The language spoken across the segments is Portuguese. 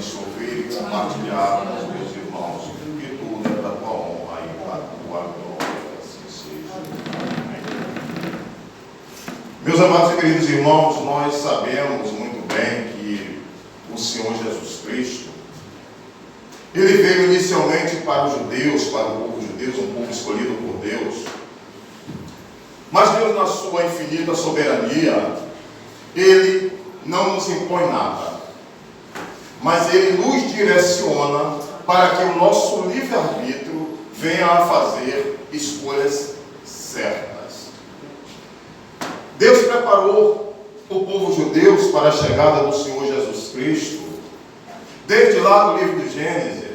absorver e compartilhar com os meus irmãos, que tudo é para a tua honra e para a tua glória, assim seja. Amém. Meus amados e queridos irmãos, nós sabemos muito bem que o Senhor Jesus Cristo, Ele veio inicialmente para os judeus, para o povo judeu, um povo escolhido por Deus. Mas Deus, na sua infinita soberania, Ele não nos impõe nada, mas Ele nos direciona para que o nosso livre-arbítrio venha a fazer escolhas certas. Deus preparou o povo judeu para a chegada do Senhor Jesus Cristo. Desde lá no livro de Gênesis,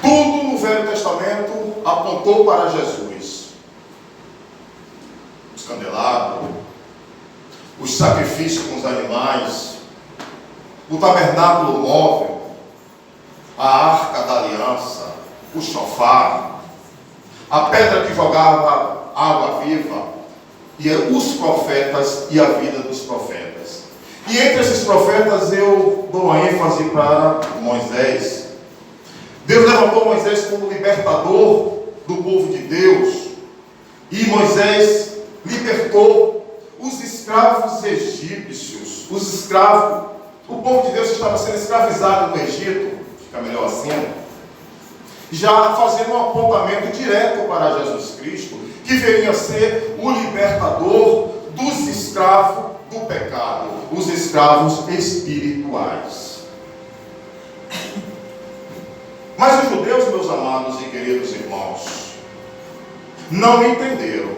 tudo no Velho Testamento apontou para Jesus. Os candelabros, os sacrifícios com os animais, o tabernáculo móvel, a arca da aliança, o chofar, a pedra que jogava água viva, e os profetas e a vida dos profetas. E entre esses profetas eu dou uma ênfase para Moisés. Deus levantou Moisés como libertador do povo de Deus, e Moisés libertou os escravos egípcios, os escravos. O povo de Deus estava sendo escravizado no Egito, fica melhor assim, já fazendo um apontamento direto para Jesus Cristo, que viria a ser o libertador dos escravos do pecado, os escravos espirituais. Mas os judeus, meus amados e queridos irmãos, não entenderam,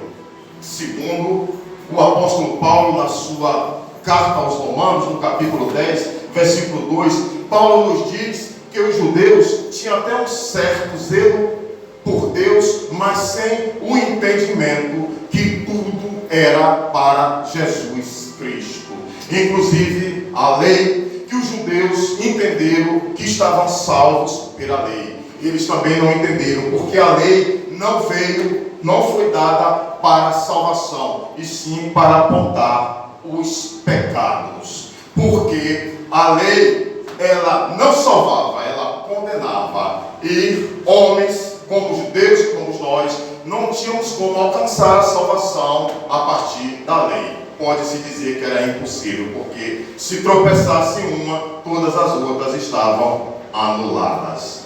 segundo o apóstolo Paulo na sua carta aos Romanos, no capítulo 10, versículo 2, Paulo nos diz que os judeus tinham até um certo zelo por Deus, mas sem o entendimento que tudo era para Jesus Cristo. Inclusive a lei, que os judeus entenderam que estavam salvos pela lei. Eles também não entenderam, porque a lei não foi dada para a salvação, e sim para apontar os pecados. Porque a lei, ela não salvava, ela condenava. E homens, como judeus e como nós, não tínhamos como alcançar a salvação a partir da lei. Pode-se dizer que era impossível, porque se tropeçasse uma, todas as outras estavam anuladas.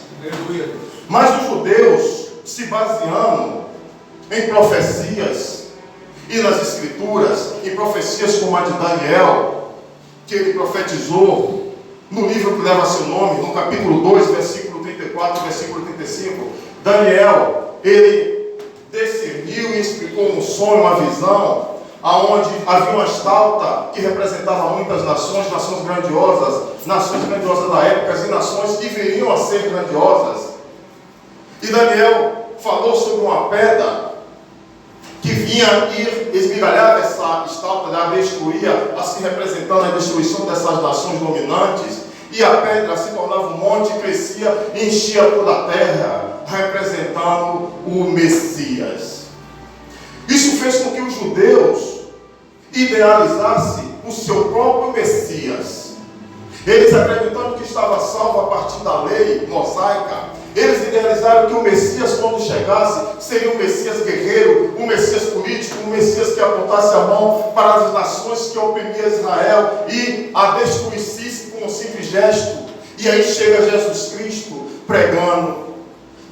Mas os judeus, se baseando em profecias e nas escrituras, em profecias como a de Daniel, que ele profetizou no livro que leva seu nome, no capítulo 2, versículo 34, versículo 35, Daniel, ele discerniu e explicou um sonho, uma visão, aonde havia uma estátua que representava muitas nações grandiosas da época, e nações que viriam a ser grandiosas. E Daniel falou sobre uma pedra que vinha ir esmigalhar essa estátua, destruía, assim representando a destruição dessas nações dominantes, e a pedra se tornava um monte, crescia e enchia toda a terra, representando o Messias. Isso fez com que os judeus idealizassem o seu próprio Messias. Eles acreditando que estava salvo a partir da lei mosaica, eles idealizaram que o Messias, quando chegasse, seria um Messias guerreiro, um Messias político, um Messias que apontasse a mão para as nações que oprimiam Israel e a destruísse com um simples gesto. E aí chega Jesus Cristo pregando: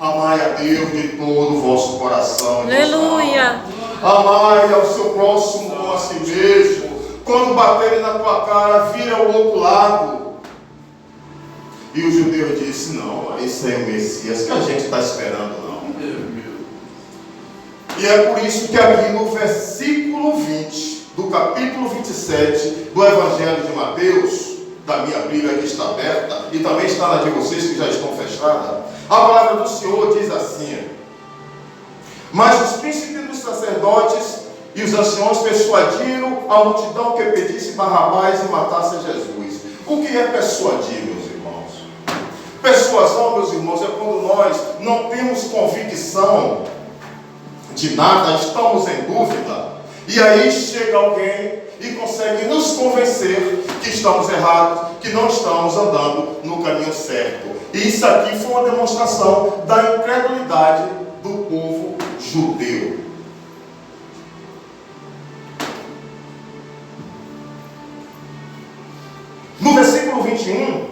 amai a Deus de todo o vosso coração. Aleluia! Amai ao seu próximo como a si mesmo. Quando baterem na tua cara, vira o outro lado. E o judeu disse: não, esse é o Messias que a gente está esperando, não. E é por isso que aqui no versículo 20 do capítulo 27 do Evangelho de Mateus, da minha Bíblia que está aberta, e também está na de vocês que já estão fechadas, a palavra do Senhor diz assim: mas os príncipes dos sacerdotes e os anciões persuadiram a multidão que pedisse Barrabás e matasse Jesus. O que é persuadir, meus irmãos? Persuasão, meus irmãos, é quando nós não temos convicção de nada, estamos em dúvida, e aí chega alguém e consegue nos convencer que estamos errados, que não estamos andando no caminho certo. E isso aqui foi uma demonstração da incredulidade do povo judeu. No versículo 21,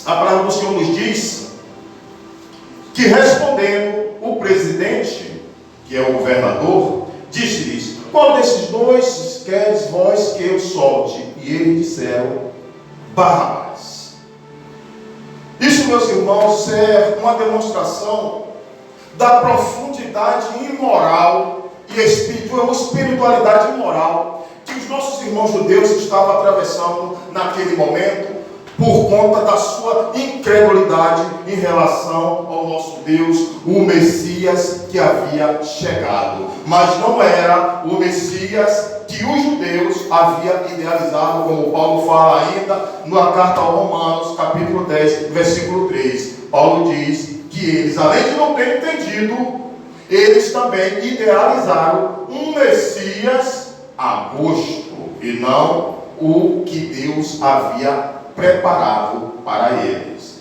a palavra do Senhor nos diz que, respondendo o presidente, que é o governador, disse-lhes: qual desses dois queres vós que eu solte? E eles disseram: Barrabás. Isso, meus irmãos, é uma demonstração da profundidade imoral e de uma espiritualidade imoral que os nossos irmãos judeus estavam atravessando naquele momento, por conta da sua incredulidade em relação ao nosso Deus, o Messias que havia chegado. Mas não era o Messias que os judeus haviam idealizado, como Paulo fala ainda na carta aos Romanos, capítulo 10, versículo 3. Paulo diz que eles, além de não terem entendido, eles também idealizaram um Messias a gosto, e não o que Deus havia preparado para eles.